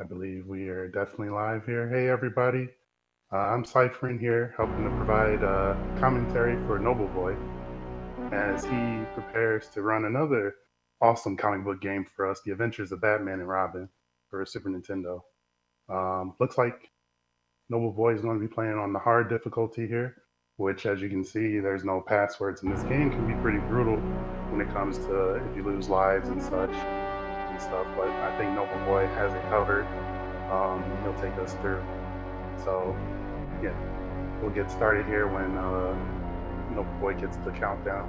I believe we are definitely live here. Hey, everybody. I'm Cyphering here, helping to provide commentary for Nobleboy as he prepares to run another awesome comic book game for us, The Adventures of Batman and Robin for Super Nintendo. Looks like Nobleboy is going to be playing on the hard difficulty here, which, as you can see, there's no passwords in this game. Can be pretty brutal when it comes to if you lose lives and such and stuff, but I think Nobleboy has it covered. He'll take us through. So, yeah, we'll get started here when Nobleboy gets the countdown.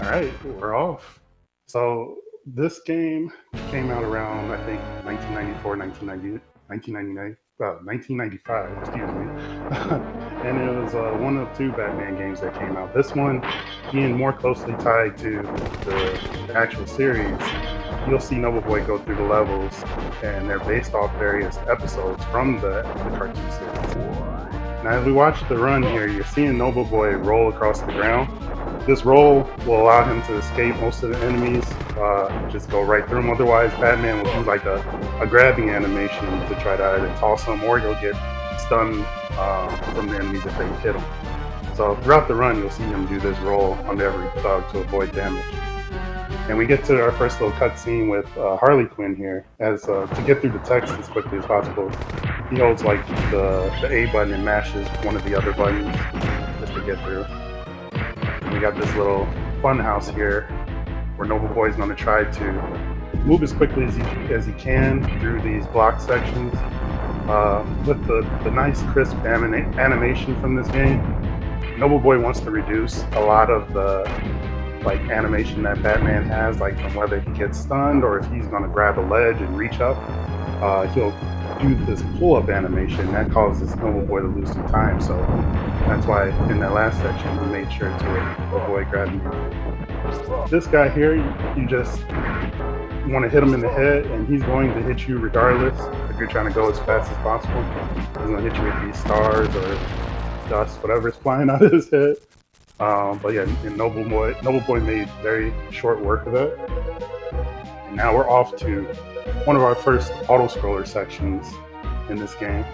All right, we're off. So this game came out around, I think, 1994, 1995, excuse me. And it was one of two Batman games that came out. This one being more closely tied to the actual series. You'll see Nobleboy go through the levels, and they're based off various episodes from the cartoon series. Now, as we watch the run here, you're seeing Nobleboy roll across the ground. This roll will allow him to escape most of the enemies, just go right through them. Otherwise, Batman will do like a grabbing animation to try to either toss him or he'll get stunned from the enemies if they hit him. So throughout the run, you'll see him do this roll on every thug to avoid damage. And we get to our first little cutscene with Harley Quinn here, as to get through the text as quickly as possible. He holds like the A button and mashes one of the other buttons just to get through. And we got this little funhouse here where Nobleboy is going to try to move as quickly as he can through these block sections. With the nice crisp animation from this game, Nobleboy wants to reduce a lot of the animation that Batman has, like from whether he gets stunned or if he's going to grab a ledge and reach up. He'll do this pull-up animation that causes Nobleboy to lose some time. So that's why in that last section we made sure to avoid grabbing him. This guy here, you just want to hit him in the head, and he's going to hit you regardless if you're trying to go as fast as possible. He's going to hit you with these stars or dust, whatever's flying out of his head. But yeah, Nobleboy made very short work of it. And now we're off to one of our first auto-scroller sections in this game.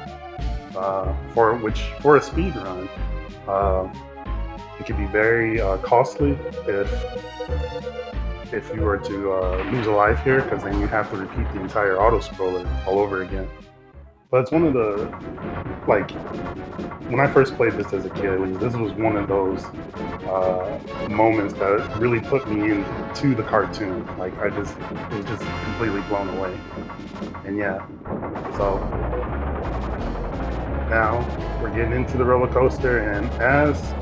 For a speed run, it could be very costly if you were to lose a life here, because then you have to repeat the entire auto-scroller all over again. But it's one of the, when I first played this as a kid, this was one of those moments that really put me into the cartoon. I was just completely blown away. And yeah, so now we're getting into the roller coaster, and as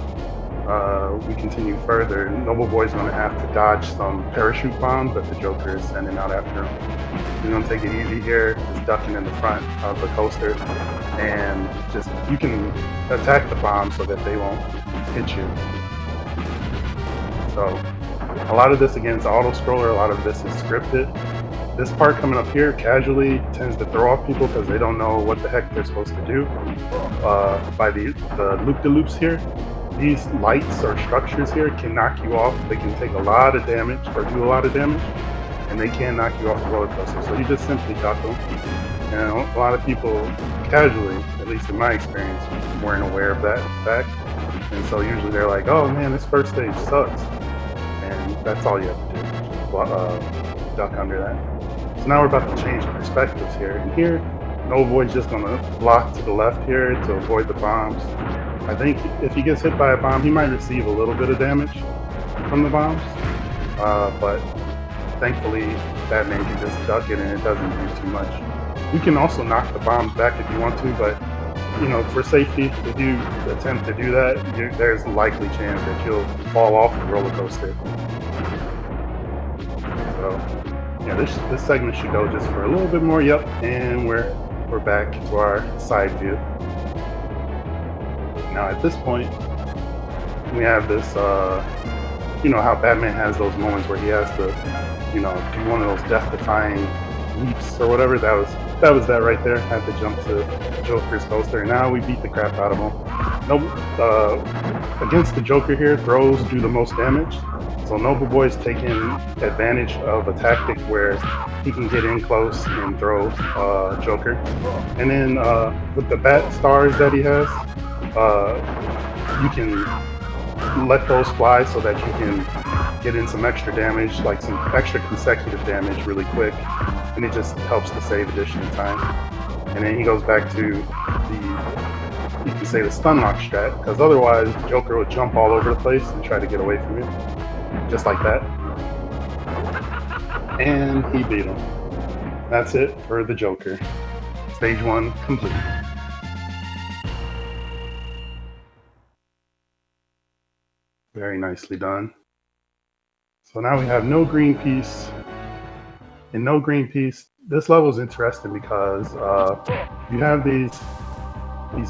we continue further, Nobleboy's going to have to dodge some parachute bombs that the Joker is sending out after him. He's going to take it easy here, just ducking in the front of the coaster, and you can attack the bombs so that they won't hit you. So a lot of this, again, is auto-scroller, a lot of this is scripted. This part coming up here casually tends to throw off people because they don't know what the heck they're supposed to do. By the loop-de-loops here, these lights or structures here can knock you off. They can take a lot of damage or do a lot of damage, and they can knock you off the roller coaster. So you just simply duck them. And a lot of people casually, at least in my experience, weren't aware of that fact. And so usually they're like, oh man, this first stage sucks. And that's all you have to do, just duck under that. So now we're about to change perspectives here. And here, Nobleboy's just gonna block to the left here to avoid the bombs. I think if he gets hit by a bomb, he might receive a little bit of damage from the bombs. But thankfully, Batman can just duck it and it doesn't do too much. You can also knock the bombs back if you want to, but for safety, if you attempt to do that, there's a likely chance that you'll fall off the roller coaster. So yeah, this segment should go just for a little bit more. Yep, and we're back to our side view. Now at this point, we have this, how Batman has those moments where he has to, do one of those death-defying leaps or whatever. That was that right there. Had to jump to Joker's coaster. And now we beat the crap out of him. Against the Joker here, throws do the most damage. So Nobleboy's taking advantage of a tactic where he can get in close and throw Joker. And then with the bat stars that he has, you can let those fly so that you can get in some extra damage, like some extra consecutive damage really quick. And it just helps to save additional time. And then he goes back to you can say the stun lock strat, because otherwise Joker would jump all over the place and try to get away from you. Just like that. And he beat him. That's it for the Joker. Stage 1 complete. Very nicely done. So now we have no green piece. In no green piece, this level is interesting because you have these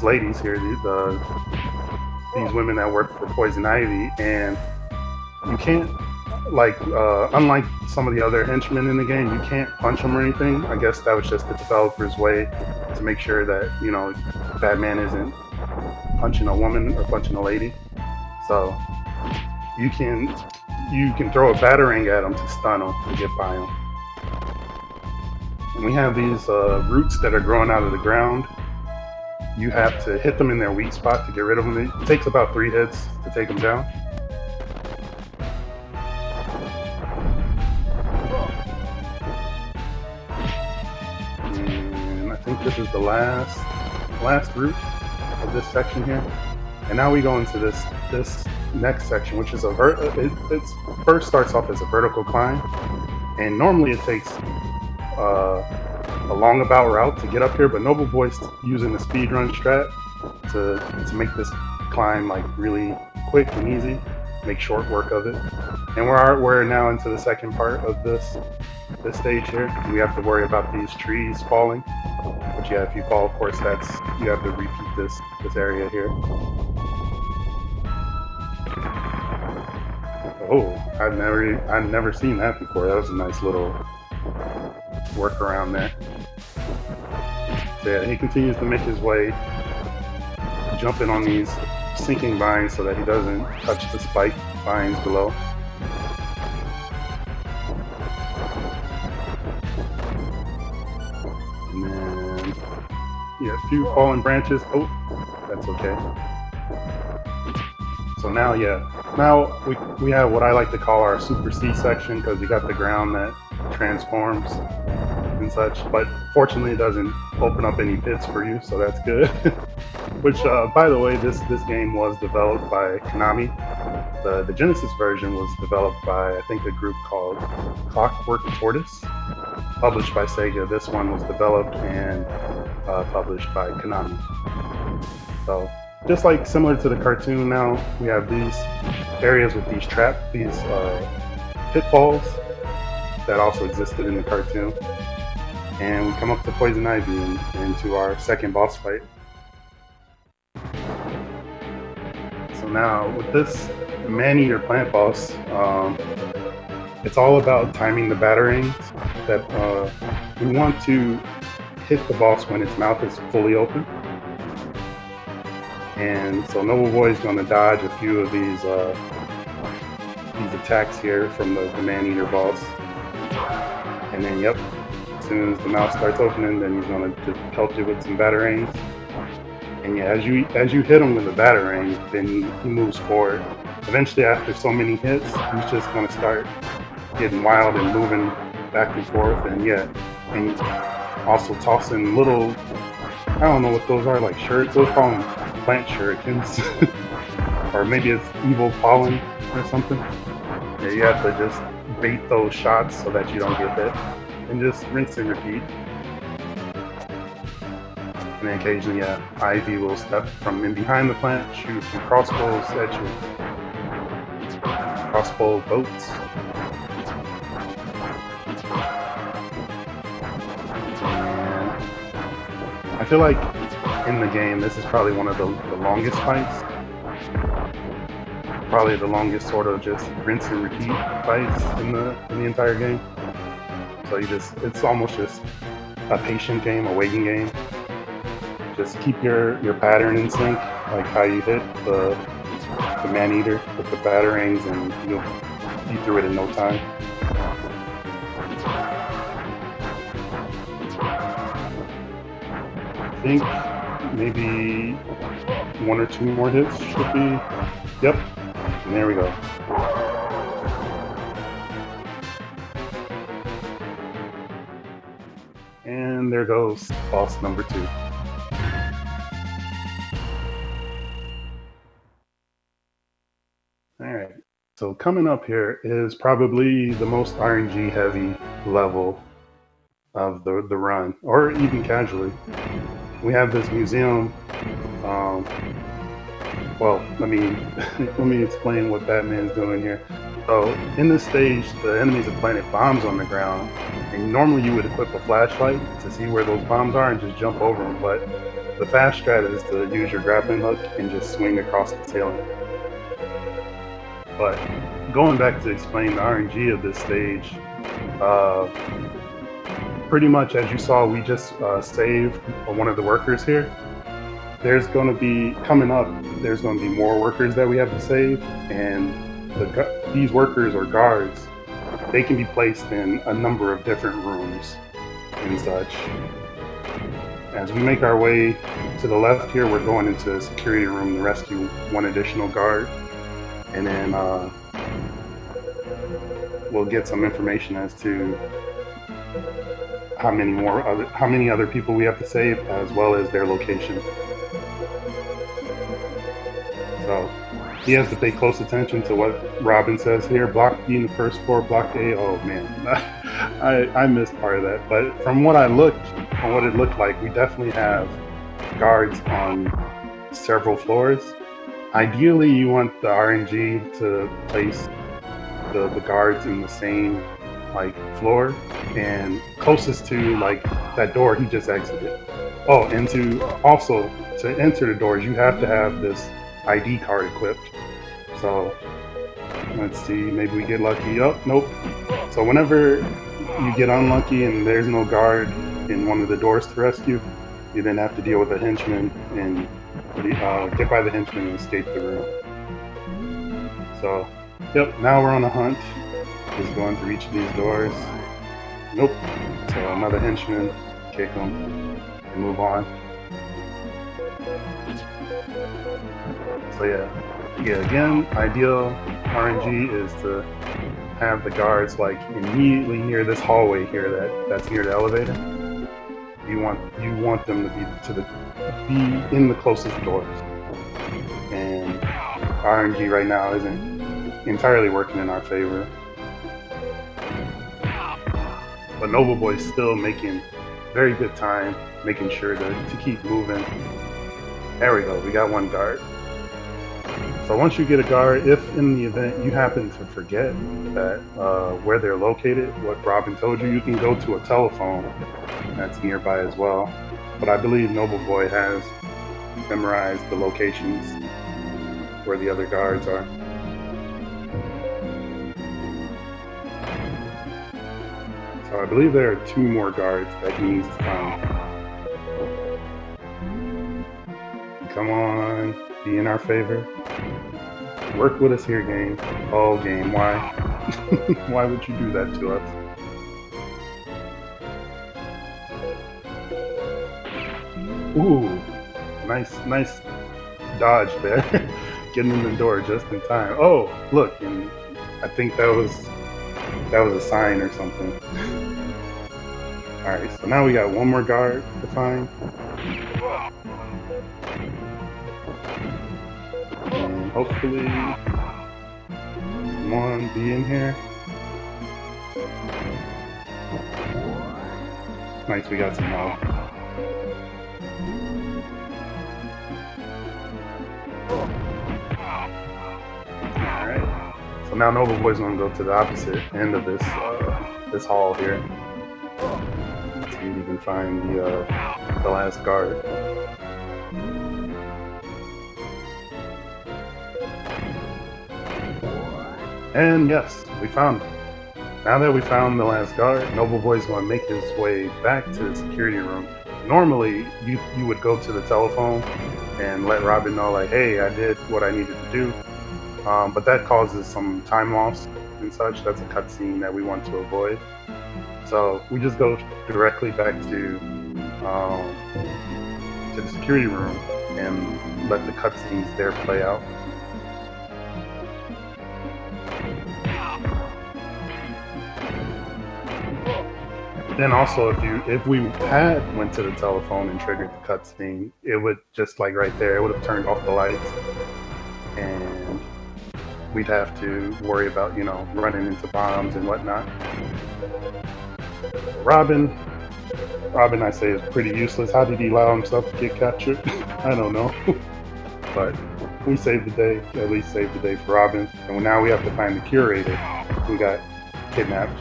ladies here, these women that work for Poison Ivy, and you can't, like, unlike some of the other henchmen in the game, you can't punch them or anything. I guess that was just the developer's way to make sure that, you know, Batman isn't punching a woman or punching a lady. So you can throw a batarang at them to stun them to get by them. And we have these roots that are growing out of the ground. You have to hit them in their weak spot to get rid of them. It takes about 3 hits to take them down. And I think this is the last root of this section here. And now we go into this next section, which is it first starts off as a vertical climb, and normally it takes a long about route to get up here, but Nobleboy's using the speedrun strat to make this climb like really quick and easy, make short work of it. And we're now into the second part of this stage here. We have to worry about these trees falling, which, yeah, if you fall, of course, you have to repeat this area here. Oh, I've never seen that before. That was a nice little workaround there. So yeah, he continues to make his way, jumping on these sinking vines so that he doesn't touch the spike vines below. And then, yeah, a few fallen branches. Oh, that's okay. So now, we have what I like to call our Super C section, because we got the ground that transforms and such, but fortunately it doesn't open up any pits for you, so that's good. Which, by the way, this game was developed by Konami. The Genesis version was developed by, I think, a group called Clockwork Tortoise, published by Sega. This one was developed and published by Konami. So, just like similar to the cartoon now, we have these areas with these pitfalls that also existed in the cartoon. And we come up to Poison Ivy and to our second boss fight. So now, with this man-eater plant boss, it's all about timing the batarangs. That we want to hit the boss when its mouth is fully open. And so Nobleboy is going to dodge a few of these attacks here from the man-eater boss. And then, yep, as soon as the mouth starts opening, then he's going to just pelt you with some batarangs. And yeah, as you hit him with the batarang, then he moves forward. Eventually, after so many hits, he's just going to start getting wild and moving back and forth. And yeah, and also tossing little, I don't know what those are, like shirts. Those call them plant shurikens. Or maybe it's evil pollen or something. Yeah, you have to just bait those shots so that you don't get hit. And just rinse and repeat. And then occasionally, yeah, Ivy will step from in behind the plant, shoot some crossbows at you. Crossbow boats. And I feel like in the game, this is probably one of the longest fights. Probably the longest sort of just rinse and repeat fights in the entire game. So it's almost just a patient game, a waiting game. Just keep your pattern in sync, like how you hit the man-eater with the batarangs, and you'll be through it in no time. I think maybe 1 or 2 more hits should be. Yep, and there we go. And there goes boss number 2. Alright, so coming up here is probably the most RNG heavy level of the run, or even casually. We have this museum. Well, let me explain what Batman's doing here. So in this stage, the enemies are planting bombs on the ground, and normally you would equip a flashlight to see where those bombs are and just jump over them, but the fast strat is to use your grappling hook and just swing across the ceiling. But going back to explain the RNG of this stage, pretty much as you saw, we just saved one of the workers here. There's going to be, coming up, there's going to be more workers that we have to save, and these workers or guards, they can be placed in a number of different rooms and such. As we make our way to the left here, we're going into a security room to rescue one additional guard, and then we'll get some information as to how many other people we have to save, as well as their location. So he has to pay close attention to what Robin says here. Block B in the first floor, block A. Oh man, I missed part of that. But from what it looked like, we definitely have guards on several floors. Ideally, you want the RNG to place the guards in the same floor, and closest to that door he just exited. Oh, and to enter the doors, you have to have this ID card equipped. So let's see, maybe we get lucky. Oh, nope. So whenever you get unlucky and there's no guard in one of the doors to rescue, you then have to deal with a henchman and get by the henchman and escape the room. So, yep, now we're on a hunt. Just going through each of these doors. Nope. So another henchman, kick him, and move on. So yeah, again, ideal RNG is to have the guards immediately near this hallway here that's near the elevator. You want them to be in the closest doors. And RNG right now isn't entirely working in our favor. But Nobleboy's still making very good time, making sure to keep moving. There we go, we got one guard. So once you get a guard, if in the event you happen to forget that where they're located, what Robin told you, you can go to a telephone that's nearby as well. But I believe Nobleboy has memorized the locations where the other guards are. So I believe there are 2 more guards that he needs to find. Come on, be in our favor. Work with us here, game. Oh, game, why? Why would you do that to us? Ooh, nice dodge there. Getting in the door just in time. Oh, look, and I think that was a sign or something. Alright, so now we got one more guard to find. And hopefully, come on, be in here. Nice, we got some help. Alright, so now Nobleboy's gonna go to the opposite end of this hall here. Let's see if we can find the last guard. And yes, we found him. Now that we found the last guard, Nobleboy's going to make his way back to the security room. Normally, you would go to the telephone and let Robin know, like, hey, I did what I needed to do. But that causes some time loss and such. That's a cutscene that we want to avoid. So we just go directly back to the security room and let the cutscenes there play out. Then also, if we had went to the telephone and triggered the cutscene, it would just like right there, it would have turned off the lights, and we'd have to worry about running into bombs and whatnot. Robin, I say, is pretty useless. How did he allow himself to get captured? I don't know, but we saved the day. At least saved the day for Robin, and now we have to find the curator who got kidnapped.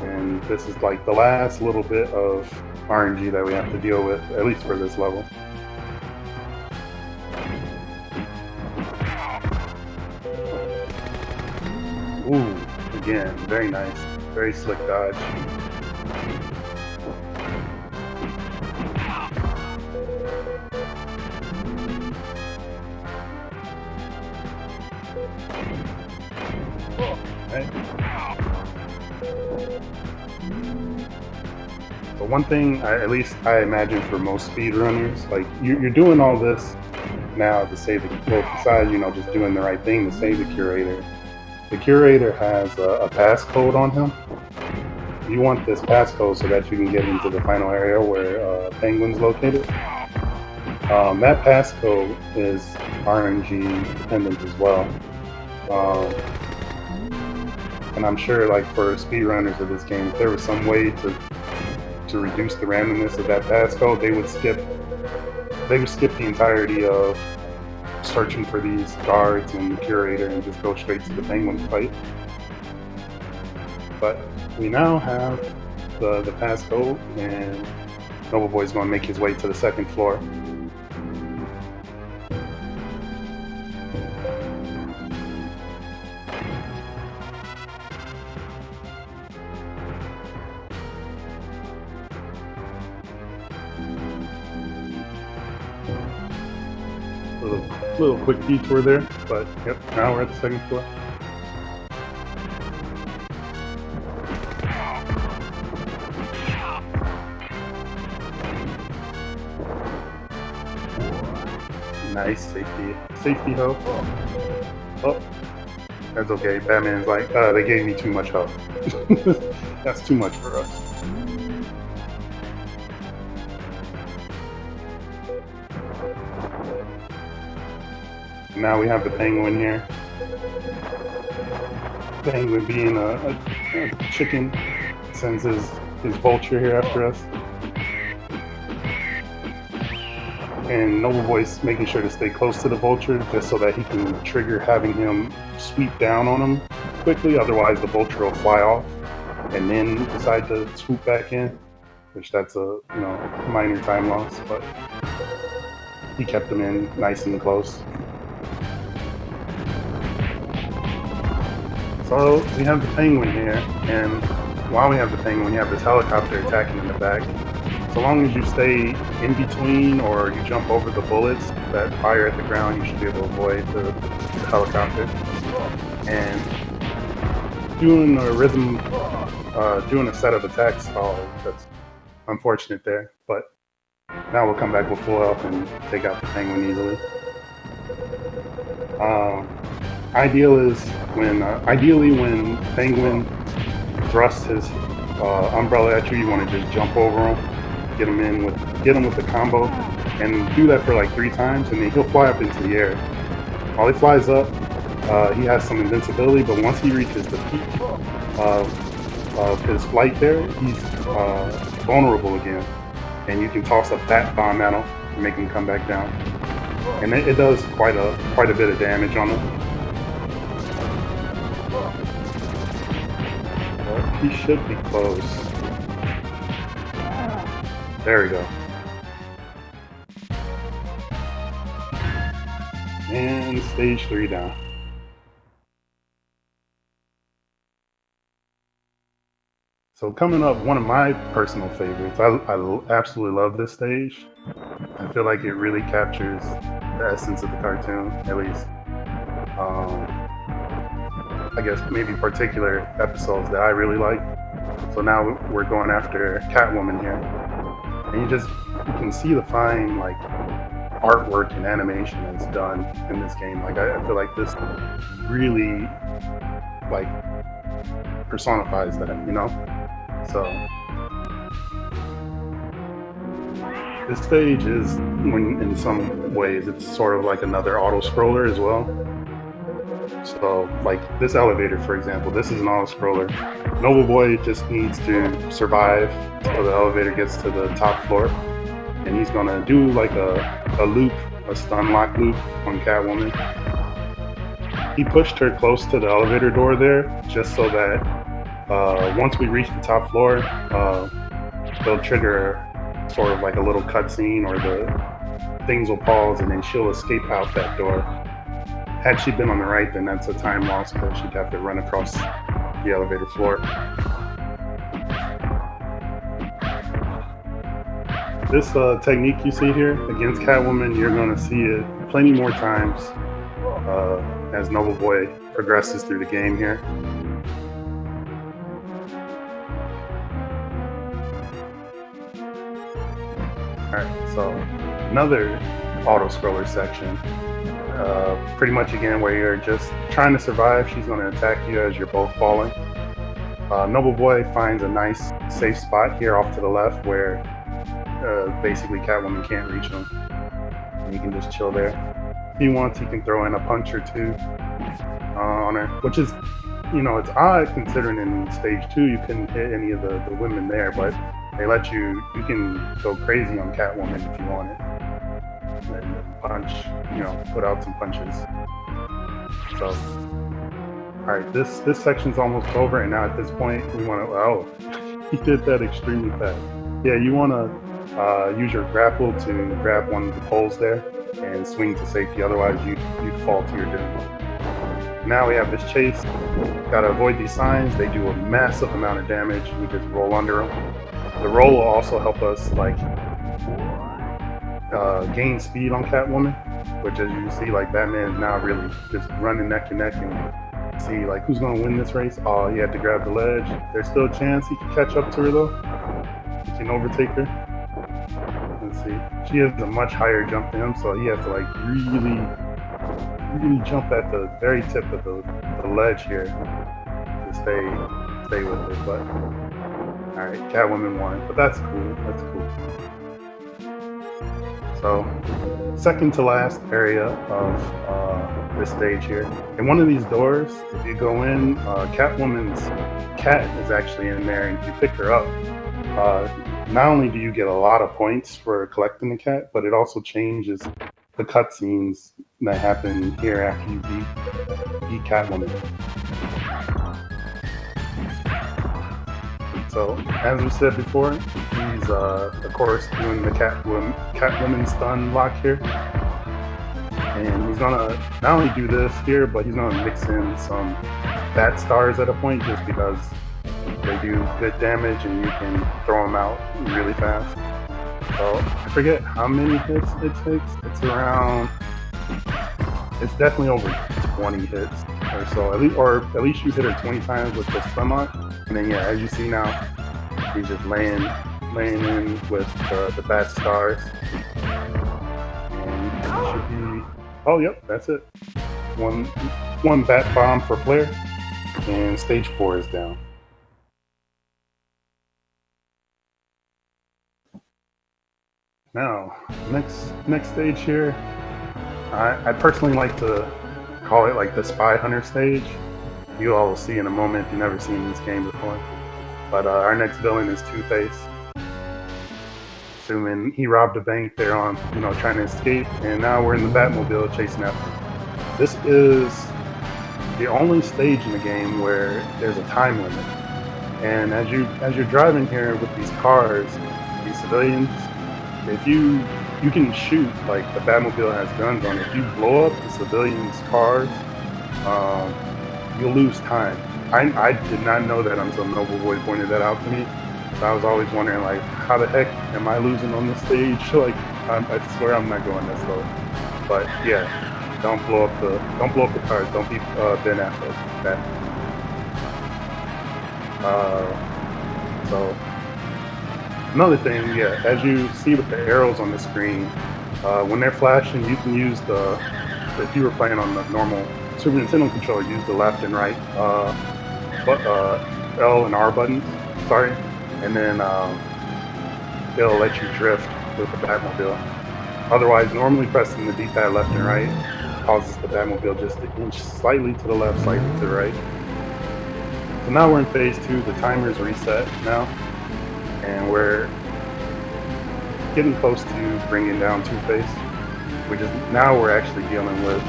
And this is like the last little bit of RNG that we have to deal with, at least for this level. Ooh, again, very nice. Very slick dodge. Okay. But one thing, at least I imagine for most speedrunners, like you're doing all this now to save the, well, besides just doing the right thing to save the curator. The curator has a passcode on him. You want this passcode so that you can get into the final area where Penguin's located. That passcode is RNG dependent as well. And I'm sure, like, for speedrunners of this game, if there was some way to reduce the randomness of that passcode, they would skip the entirety of searching for these guards and the curator and just go straight to the Penguin fight. But we now have the passcode, and Nobleboy's going to make his way to the second floor. Little quick detour there, but yep, now we're at the second floor. Nice safety health. Oh, that's okay. Batman's like, they gave me too much health. That's too much for us. Now we have the Penguin here. Penguin being a chicken sends his vulture here after us. And Nobleboy's making sure to stay close to the vulture just so that he can trigger having him sweep down on him quickly, otherwise the vulture will fly off and then decide to swoop back in, which that's a minor time loss, but he kept him in nice and close. So we have the Penguin here, and while we have the Penguin, you have this helicopter attacking in the back. So long as you stay in between or you jump over the bullets that fire at the ground, you should be able to avoid the helicopter. And doing a rhythm, doing a set of attacks, that's unfortunate there. But now we'll come back with full health and take out the Penguin easily. Ideally when Penguin thrusts his umbrella at you, you want to just jump over him, get him with the combo, and do that for like 3 times, and then he'll fly up into the air. While he flies up, he has some invincibility, but once he reaches the peak of his flight there, he's vulnerable again, and you can toss a bat bomb at him and make him come back down. And it does quite a bit of damage on him. Well, he should be close. There we go. And stage 3 down. So coming up, one of my personal favorites. I absolutely love this stage. I feel like it really captures the essence of the cartoon, at least. I guess maybe particular episodes that I really like. So now we're going after Catwoman here, and you can see the fine like artwork and animation that's done in this game. Like I feel like this really like personifies that, you know. So this stage is, when in some ways, it's sort of like another auto scroller as well. So like this elevator, for example, this is an auto scroller. Nobleboy just needs to survive till the elevator gets to the top floor, and he's gonna do like a loop, a stun lock loop on Catwoman. He pushed her close to the elevator door there, just so that once we reach the top floor, they'll trigger sort of like a little cutscene, or the things will pause, and then she'll escape out that door. Had she been on the right, then that's a time loss because she'd have to run across the elevator floor. This technique you see here against Catwoman, you're going to see it plenty more times as Nobleboy progresses through the game here. Alright, so another auto-scroller section. Pretty much again where you're just trying to survive. She's going to attack you as you're both falling. Nobleboy finds a nice safe spot here off to the left where basically Catwoman can't reach him. And you can just chill there. If he wants, he can throw in a punch or two on her, which is, you know, it's odd considering in stage 2 you couldn't hit any of the women there, but they let you can go crazy on Catwoman if you want it. And punch, you know, put out some punches. So, alright, this section's almost over, and now at this point we want to, oh, he did that extremely fast. Yeah, you want to use your grapple to grab one of the poles there and swing to safety, otherwise you'd fall to your doom. Now we have this chase. Gotta avoid these signs. They do a massive amount of damage. We just roll under them. The roll will also help us like gain speed on Catwoman, which, as you see, like Batman is now really just running neck to neck and see like who's going to win this race. Oh, he had to grab the ledge. There's still a chance he can catch up to her though. He can overtake her. Let's see. She has a much higher jump than him, so he has to like really jump at the very tip of the ledge here to stay with her. But all right, Catwoman won, but that's cool. That's cool. So, second to last area of this stage here. In one of these doors, if you go in, Catwoman's cat is actually in there, and if you pick her up, not only do you get a lot of points for collecting the cat, but it also changes the cutscenes that happen here after you beat Catwoman. So, as we said before, he's of course doing the Catwoman stun lock here, and he's gonna not only do this here, but he's gonna mix in some Bat Stars at a point, just because they do good damage and you can throw them out really fast. So I forget how many hits it takes. It's definitely over 20 hits or so. At least you hit her 20 times with the stun lock. And then, yeah, as you see now, he's just laying in with the Bat Stars. And it should be, oh, yep, that's it. One Bat Bomb for Flare, and stage 4 is down. Now, next stage here, I personally like to call it like the Spy Hunter stage. You all will see in a moment if you've never seen this game before. But our next villain is Two-Face. Assuming he robbed a bank, they're on, trying to escape, and now we're in the Batmobile chasing after him. This is the only stage in the game where there's a time limit. And as you're driving here with these cars, these civilians, if you can shoot, like the Batmobile has guns on it. If you blow up the civilians' cars, you'll lose time. I did not know that until Nobleboy pointed that out to me. So I was always wondering, like, how the heck am I losing on this stage? Like, I swear I'm not going this slow. But yeah, don't blow up the cars. Don't be Ben Affleck. That. So another thing, yeah, as you see with the arrows on the screen, when they're flashing, you can use if you were playing on the normal Super Nintendo controller, use the left and right L and R buttons. Sorry, and then it'll let you drift with the Batmobile. Otherwise, normally pressing the D-pad left and right causes the Batmobile just to inch slightly to the left, slightly to the right. So now we're in phase 2. The timer's reset now, and we're getting close to bringing down Two-Face. Now we're actually dealing with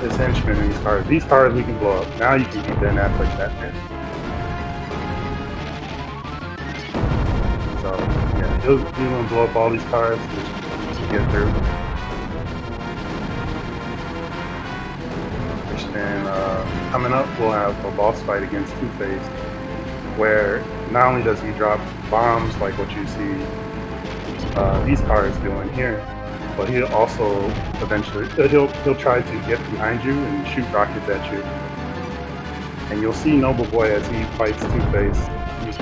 this henchman in these cars. These cars we can blow up. Now you can beat Ben Affleck Batman. So yeah, he's gonna blow up all these cars to get through. And coming up, we'll have a boss fight against Two-Face, where not only does he drop bombs like what you see these cars doing here, but he'll also eventually he'll try to get behind you and shoot rockets at you. And you'll see Nobleboy as he fights Two-Face. He's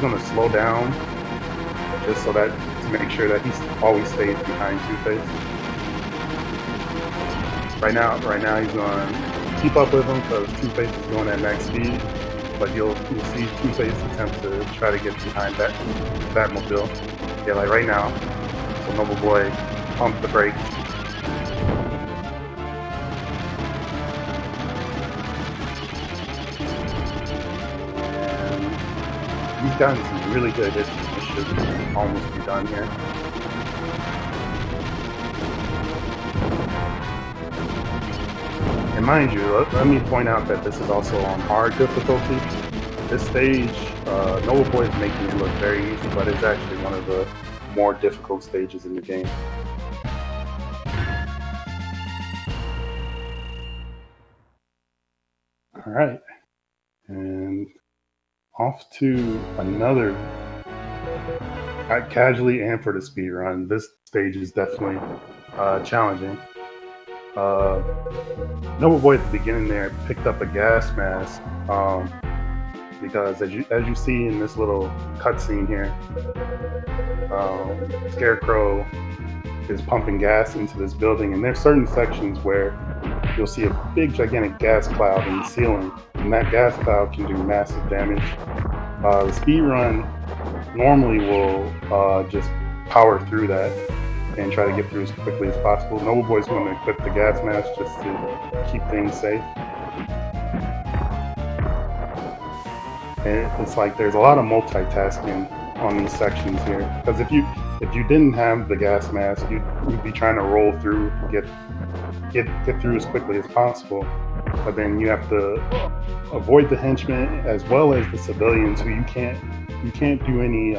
going to slow down just so that to make sure that he always stays behind Two-Face. Right now he's going to keep up with him because Two-Face is going at max speed. But you'll see Two-Face attempt to try to get behind that Batmobile. Yeah, like right now. So Nobleboy pump the brakes. And he's gotten some really good hits. This should almost be done here. And mind you, let me point out that this is also on hard difficulty. This stage, Nobleboy is making it look very easy, but it's actually one of the more difficult stages in the game. All right, and off to another, casually and for the speed run. This stage is definitely challenging. Nobleboy at the beginning there picked up a gas mask because as you see in this little cutscene here, Scarecrow is pumping gas into this building, and there's certain sections where you'll see a big gigantic gas cloud in the ceiling, and that gas cloud can do massive damage. The speed run normally will just power through that and try to get through as quickly as possible. Nobleboy's going to equip the gas mask just to keep things safe. And it's like there's a lot of multitasking on these sections here, because if you didn't have the gas mask, you'd be trying to roll through, get through as quickly as possible. But then you have to avoid the henchmen as well as the civilians who you can't do any.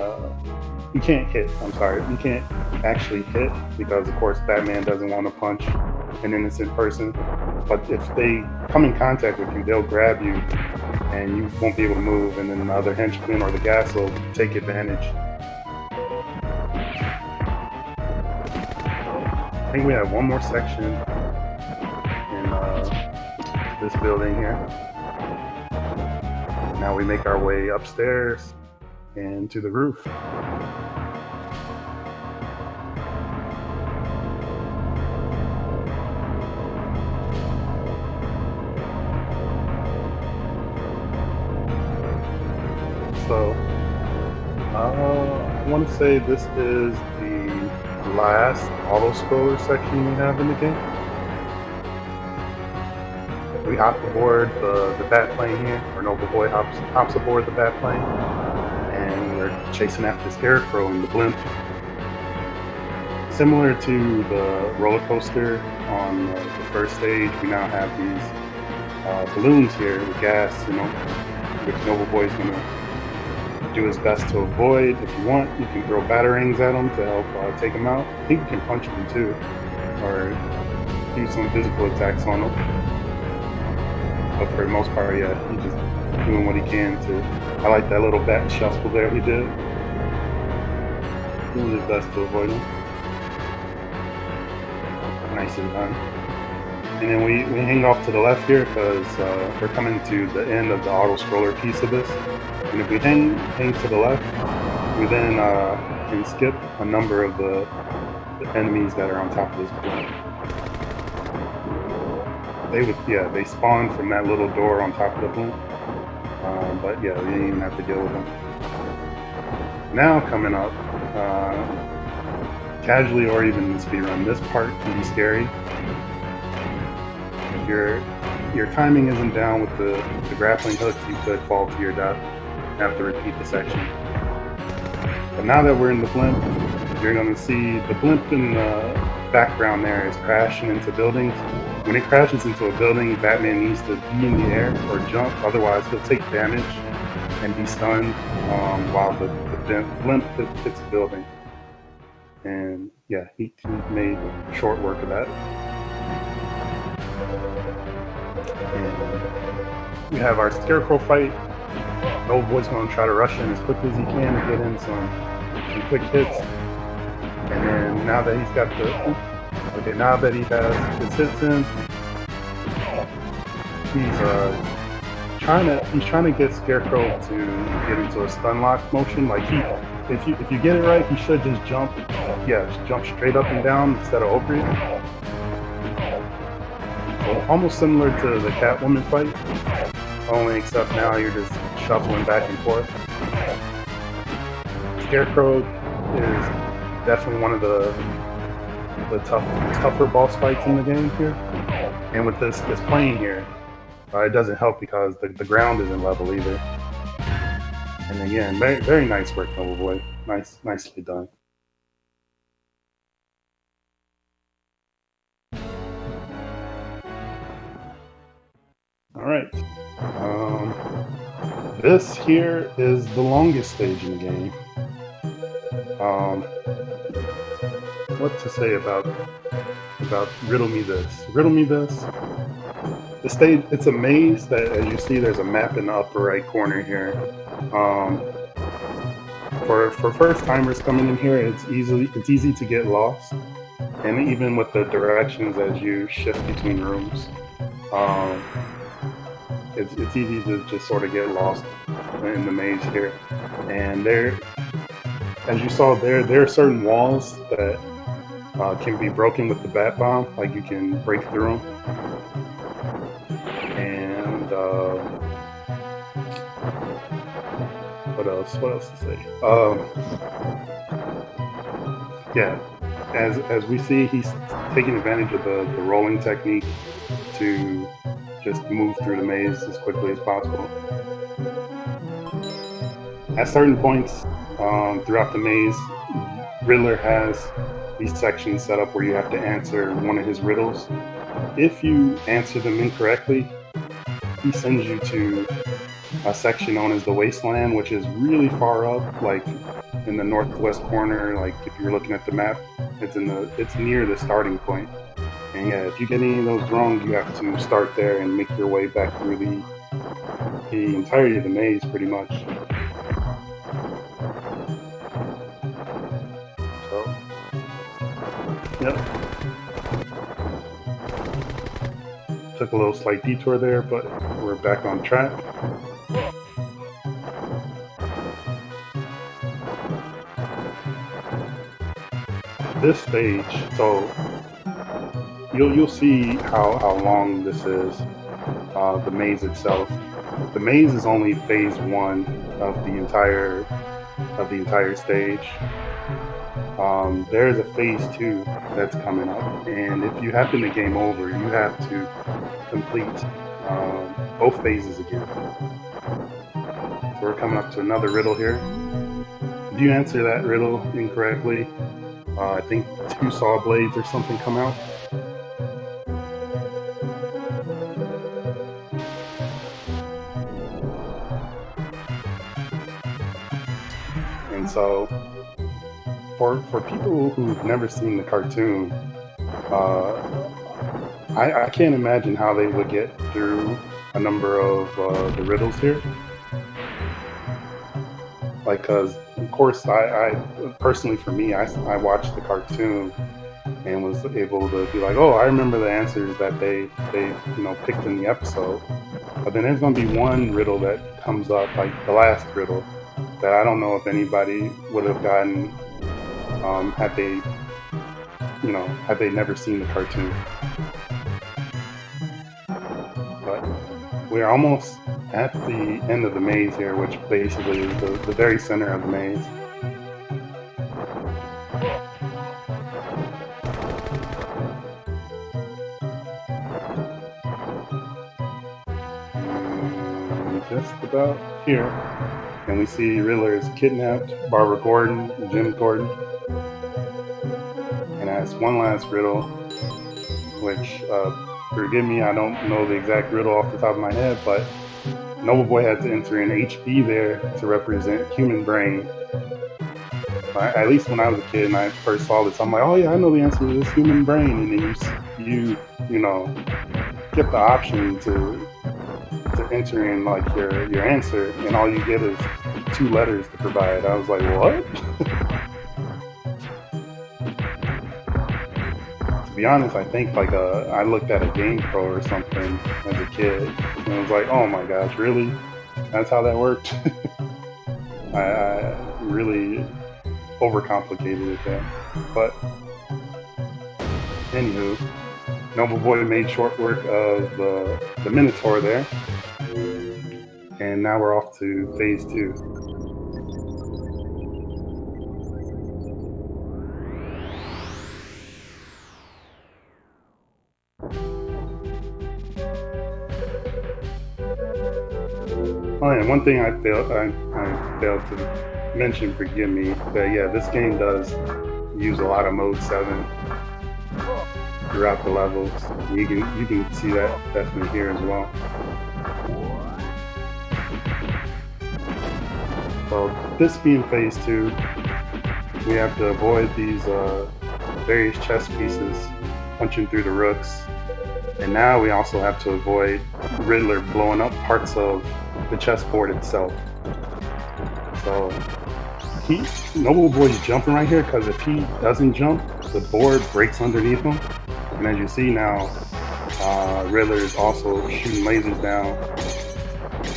You can't hit. I'm sorry. You can't actually hit because, of course, Batman doesn't want to punch an innocent person. But if they come in contact with you, they'll grab you, and you won't be able to move. And then the other henchman or the gas will take advantage. I think we have one more section in this building here. Now we make our way upstairs and to the roof. So, I want to say this is the last auto-scroller section we have in the game. We hop aboard the Batplane here, or Nobleboy hops aboard the Batplane, and we're chasing after Scarecrow in the blimp. Similar to the roller coaster on the first stage, we now have these balloons here with gas, which Nobleboy's going to do his best to avoid. If you want, you can throw batarangs at him to help take him out. I think you can punch him too, or do some physical attacks on him. But for the most part, yeah, he's just doing what he can to. I like that little bat shuffle there he did. Doing his best to avoid him. Nice and done. And then we hang off to the left here because we're coming to the end of the auto-scroller piece of this. And if we hang to the left, we then can skip a number of the enemies that are on top of this blimp. They spawn from that little door on top of the blimp. But yeah, we didn't even have to deal with them. Now coming up, casually or even in speedrun, this part can be scary. If your timing isn't down with the grappling hook, you could fall to your death and have to repeat the section. But now that we're in the blimp, you're going to see the blimp in the background there is crashing into buildings. When it crashes into a building, Batman needs to be in the air or jump, otherwise he'll take damage and be stunned while the blimp hits a building. And yeah, he made short work of that. And we have our Scarecrow fight. Nobleboy's going to try to rush in as quickly as he can to get in some quick hits. And then now that he's got now that he has his hits in, he's trying to get Scarecrow to get into a stun lock motion. Like if you get it right, he should just jump straight up and down instead of over it. So almost similar to the Catwoman fight, only except now you're just shuffling back and forth. Scarecrow is definitely one of the tougher boss fights in the game here. And with this plane here, it doesn't help because the ground isn't level either. And again, very, very nice work, Nobleboy. Nicely done. All right. This here is the longest stage in the game. What to say about Riddle Me This? Riddle Me This. The stage, it's a maze that, as you see, there's a map in the upper right corner here. For first timers coming in here, it's easy to get lost, and even with the directions as you shift between rooms, it's easy to just sort of get lost in the maze here. And there, as you saw there are certain walls that can be broken with the bat bomb, like you can break through them. And what else to say? Yeah, as we see, he's taking advantage of the rolling technique to just move through the maze as quickly as possible. At certain points throughout the maze, Riddler has these sections set up where you have to answer one of his riddles. If you answer them incorrectly, he sends you to a section known as the Wasteland, which is really far up, like in the northwest corner. Like if you're looking at the map, it's near the starting point. And yeah, if you get any of those wrong, you have to start there and make your way back through the entirety of the maze, pretty much. So, yep. Took a little slight detour there, but we're back on track. This stage, so you'll see how long this is. The maze itself. The maze is only phase 1 of the entire stage. There's a phase 2 that's coming up, and if you happen to game over, you have to complete both phases again. So we're coming up to another riddle here. If you answer that riddle incorrectly, I think 2 saw blades or something come out. And so, for people who've never seen the cartoon, I can't imagine how they would get through a number of the riddles here. Like, cause of course I personally for me I watched the cartoon and was able to be like, oh, I remember the answers that they picked in the episode. But then there's gonna be one riddle that comes up, like the last riddle, that I don't know if anybody would have gotten had they had they never seen the cartoon. But we're almost at the end of the maze here, which basically is the very center of the maze. Just about here. And we see Riddler is kidnapped, Barbara Gordon, Jim Gordon. And as one last riddle, which, forgive me, I don't know the exact riddle off the top of my head, but Nobleboy had to enter an HB there to represent human brain. At least when I was a kid and I first saw this, I'm like, oh yeah, I know the answer to this, human brain. And then you get the option to enter in like your answer, and all you get is 2 letters to provide. I was like, what? To be honest, I think like I looked at a Game Pro or something as a kid, and I was like, oh my gosh, really? That's how that worked? I really overcomplicated it there. But anywho, Nobleboy made short work of the Minotaur there. And now we're off to phase 2. Oh, and one thing I failed to mention, forgive me, but yeah, this game does use a lot of Mode 7 throughout the levels. You can see that definitely here as well. So this being phase 2, we have to avoid these various chess pieces punching through the rooks. And now we also have to avoid Riddler blowing up parts of the chessboard itself. So Nobleboy's jumping right here, because if he doesn't jump, the board breaks underneath him. And as you see now, Riddler is also shooting lasers down.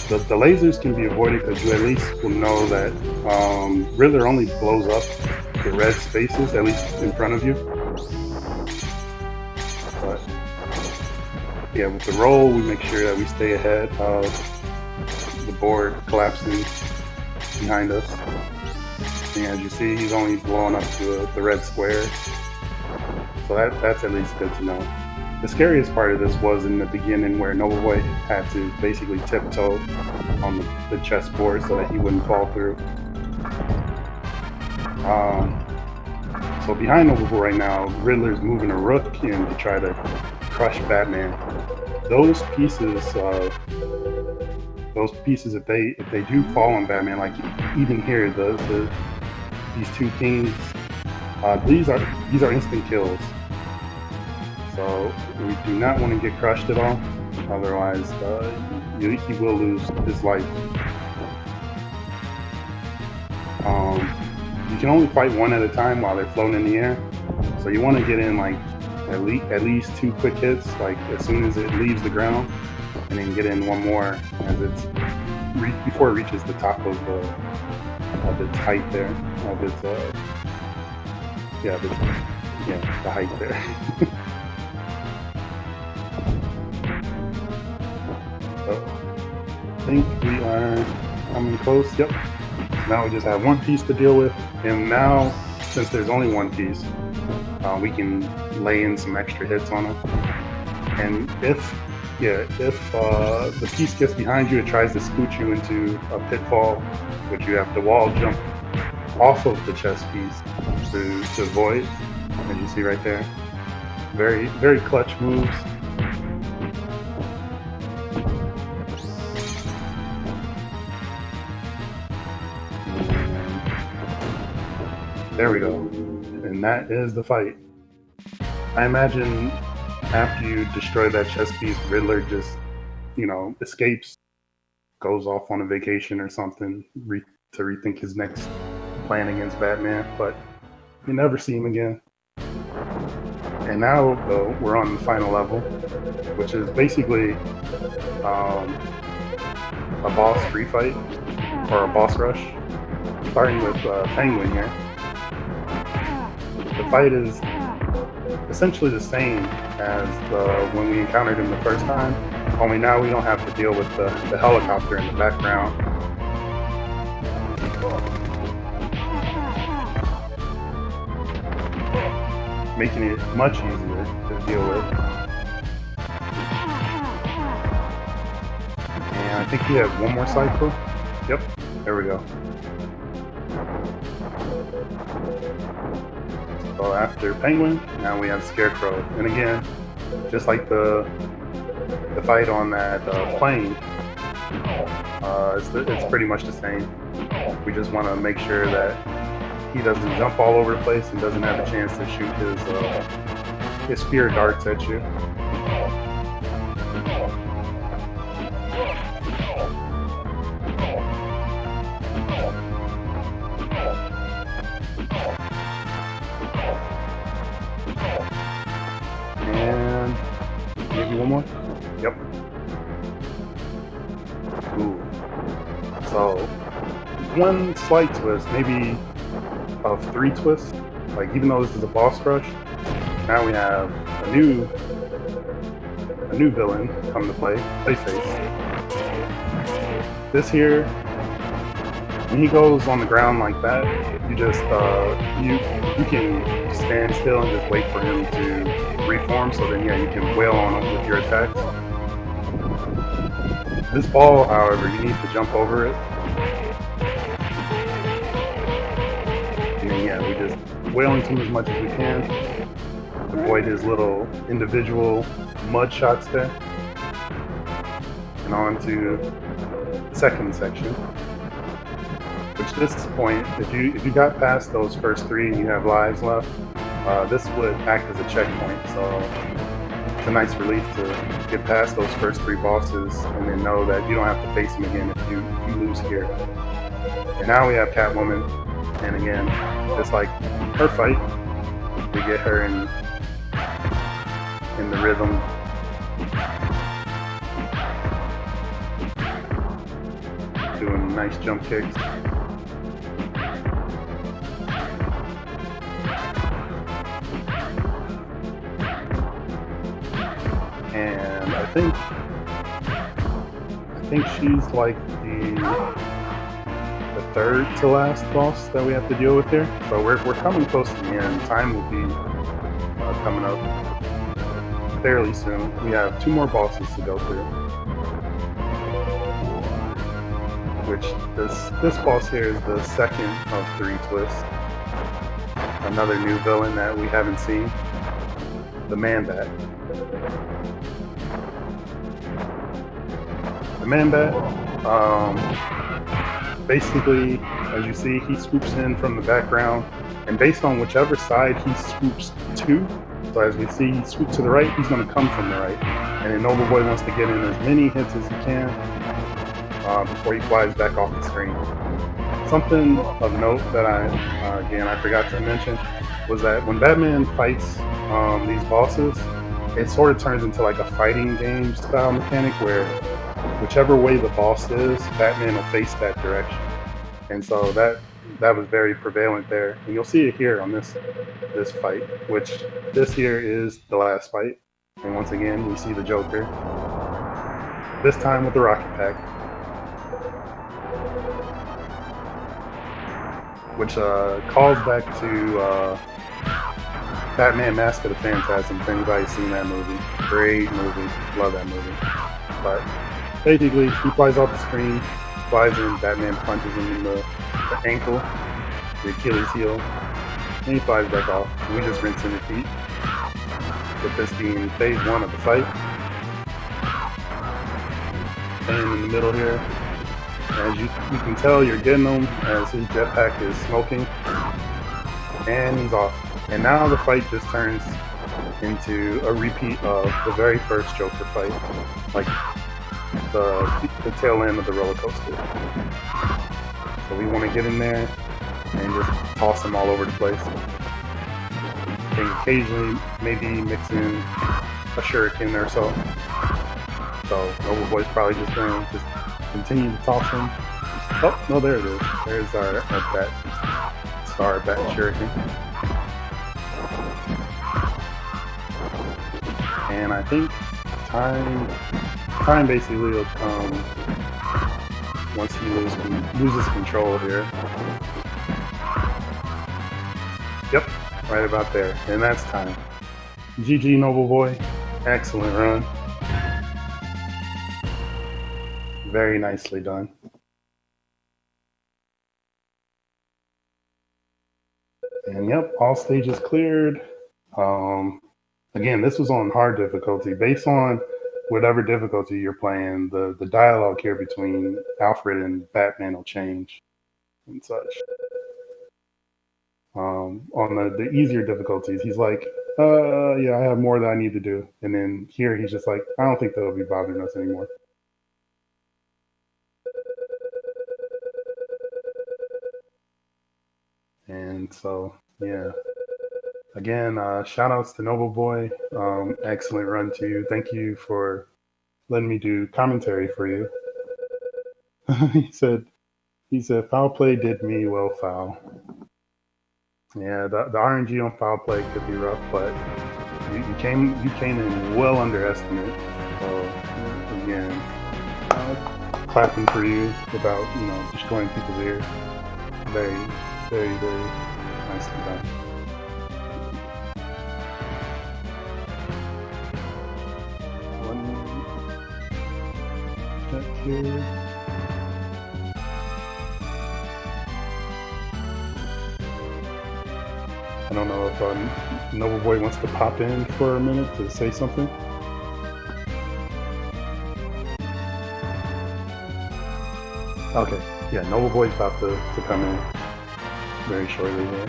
The lasers can be avoided because you at least will know that Riddler only blows up the red spaces, at least in front of you. But yeah, with the roll, we make sure that we stay ahead of the board collapsing behind us. And as you see, he's only blowing up the red squares. So that's at least good to know. The scariest part of this was in the beginning, where Nobleboy had to basically tiptoe on the chessboard so that he wouldn't fall through. So behind Nobleboy right now, Riddler's moving a rook in to try to crush Batman. Those pieces, if they do fall on Batman, like even here, these 2 kings, these are instant kills. So we do not want to get crushed at all, otherwise he will lose his life. You can only fight one at a time while they're floating in the air, so you want to get in like at least 2 quick hits, like as soon as it leaves the ground, and then get in one more as before it reaches the top of its height there, of its the height there. So I think we are coming close. Yep. Now we just have 1 piece to deal with, and now since there's only 1 piece, we can lay in some extra hits on it. And if the piece gets behind you, it tries to scoot you into a pitfall, which you have to wall jump off of the chess piece to avoid, as you see right there. Very, very clutch moves. There we go. And that is the fight. I imagine After you destroy that chess piece, Riddler just, escapes, goes off on a vacation or something to rethink his next plan against Batman, but you never see him again. And now, though, we're on the final level, which is basically a boss free fight, or a boss rush, starting with Penguin here. The fight is essentially the same as when we encountered him the first time, only now we don't have to deal with the helicopter in the background. Making it much easier to deal with. And I think we have one more cycle. Yep, there we go. So after Penguin, now we have Scarecrow. And again, just like the fight on that plane, it's pretty much the same. We just want to make sure that he doesn't jump all over the place and doesn't have a chance to shoot his spear darts at you. And maybe one more? Yep. Ooh. So, one slight twist, maybe of 3 twists. Like, even though this is a boss rush, now we have a new villain come to play, Clayface. This here, when he goes on the ground like that, you just you can stand still and just wait for him to reform. So then, yeah, you can wail on him with your attacks. This ball, however, you need to jump over it. And then, yeah, we just wail into him as much as we can. Avoid his little individual mud shots there. And on to the second section. Which at this point, if you got past those first 3 and you have lives left, this would act as a checkpoint. So it's a nice relief to get past those first 3 bosses and then know that you don't have to face them again if you lose here. And now we have Catwoman, and again, just like her fight, we get her in the rhythm. Doing nice jump kicks. And I think she's like the 3rd to last boss that we have to deal with here. So we're coming close to the end. Time will be coming up fairly soon. We have 2 more bosses to go through. Which this boss here is the second of 3 twists. Another new villain that we haven't seen, the Man-Bat. The Man-Bat, basically, as you see, he swoops in from the background, and based on whichever side he swoops to, so as we see, he swoops to the right, he's going to come from the right. And then Nobleboy wants to get in as many hits as he can before he flies back off the screen. Something of note that I forgot to mention was that when Batman fights these bosses, it sort of turns into like a fighting game style mechanic where whichever way the boss is, Batman will face that direction. And so that was very prevalent there. And you'll see it here on this fight, which this here is the last fight. And once again, we see the Joker. This time with the Rocket Pack. Which calls back to Batman Mask of the Phantasm. If anybody's seen that movie, great movie, love that movie. But basically, he flies off the screen, flies in, Batman punches him in the ankle, the Achilles heel, and he flies back off. We just rinse and repeat, with this being phase 1 of the fight. And in the middle here, as you can tell, you're getting him as his jetpack is smoking, and he's off. And now the fight just turns into a repeat of the very first Joker fight, like the tail end of the roller coaster. So we want to get in there and just toss them all over the place. And occasionally maybe mix in a shuriken or so. So Nobleboy's probably just going to just continue to toss them. Oh, no, there it is. There's our bat, star bat shuriken. And I think time basically will come once he loses control here. Yep, right about there. And that's time. GG, Nobleboy. Excellent run. Very nicely done. And yep, all stages cleared. Again, this was on hard difficulty. Based on whatever difficulty you're playing, the dialogue here between Alfred and Batman will change and such. On the easier difficulties, he's like, yeah, I have more that I need to do. And then here he's just like, I don't think they'll be bothering us anymore. And so, yeah. Again, shout outs to Nobleboy. Excellent run to you. Thank you for letting me do commentary for you. he said, foul play did me well, foul. Yeah, the RNG on foul play could be rough, but you came in well under estimate. So again, clapping for you about destroying people's ears. Very, very, very nicely done. Here. I don't know if Nobleboy wants to pop in for a minute to say something. Okay, yeah, Nobleboy's about to come in very shortly here.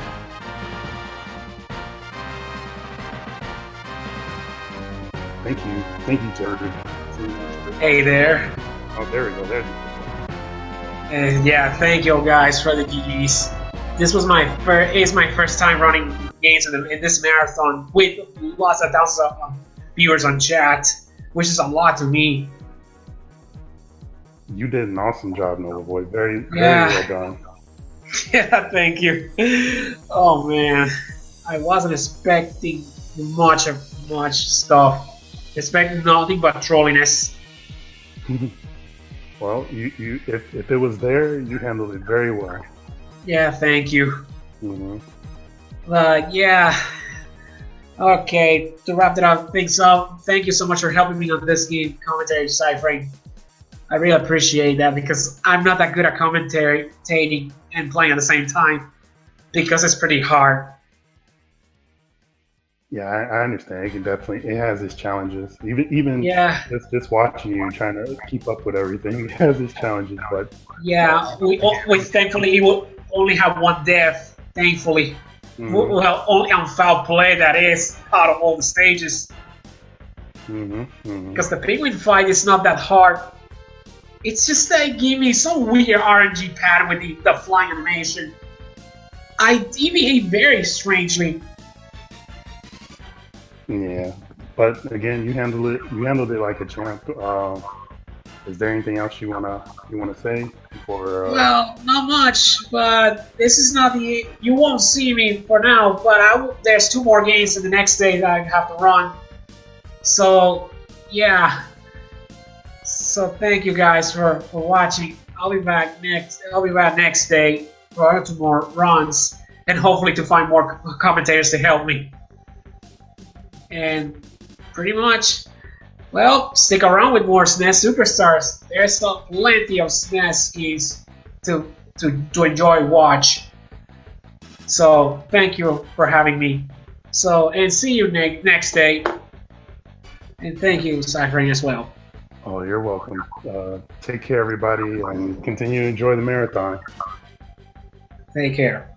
Thank you, Jared. Hey there. Oh, there we go. There. And yeah, thank you guys for the GGs. This was my first time running games in this marathon with lots of thousands of viewers on chat, which is a lot to me. You did an awesome job, Nobleboy. Very well done. Yeah, thank you. Oh man, I wasn't expecting much stuff. Expecting nothing but trolliness. Well, if it was there, you handled it very well. Yeah, thank you. Mm-hmm. Yeah. Okay, to wrap things up, thank you so much for helping me on this game, commentary deciphering. I really appreciate that because I'm not that good at commentating and playing at the same time because it's pretty hard. Yeah, I understand. It has its challenges. Even just watching you, trying to keep up with everything, it has its challenges. But yeah, we thankfully will only have one death. Thankfully, we'll have only on foul play that is out of all the stages. Because the penguin fight is not that hard. It's just that give me some weird RNG pattern with the flying animation. I deviate very strangely. Yeah, but again, you handled it like a champ. Is there anything else you wanna say before? Well, not much, but this is not you won't see me for now. But there's 2 more games in the next day that I have to run. So yeah. So thank you guys for watching. I'll be back next day for 2 more runs, and hopefully to find more commentators to help me. And pretty much, well, stick around with more SNES Super Stars. There's plenty of SNES games to enjoy, watch. So thank you for having me. So and see you next day. And thank you, Cyphering, as well. Oh, you're welcome. Take care, everybody, and continue to enjoy the marathon. Take care.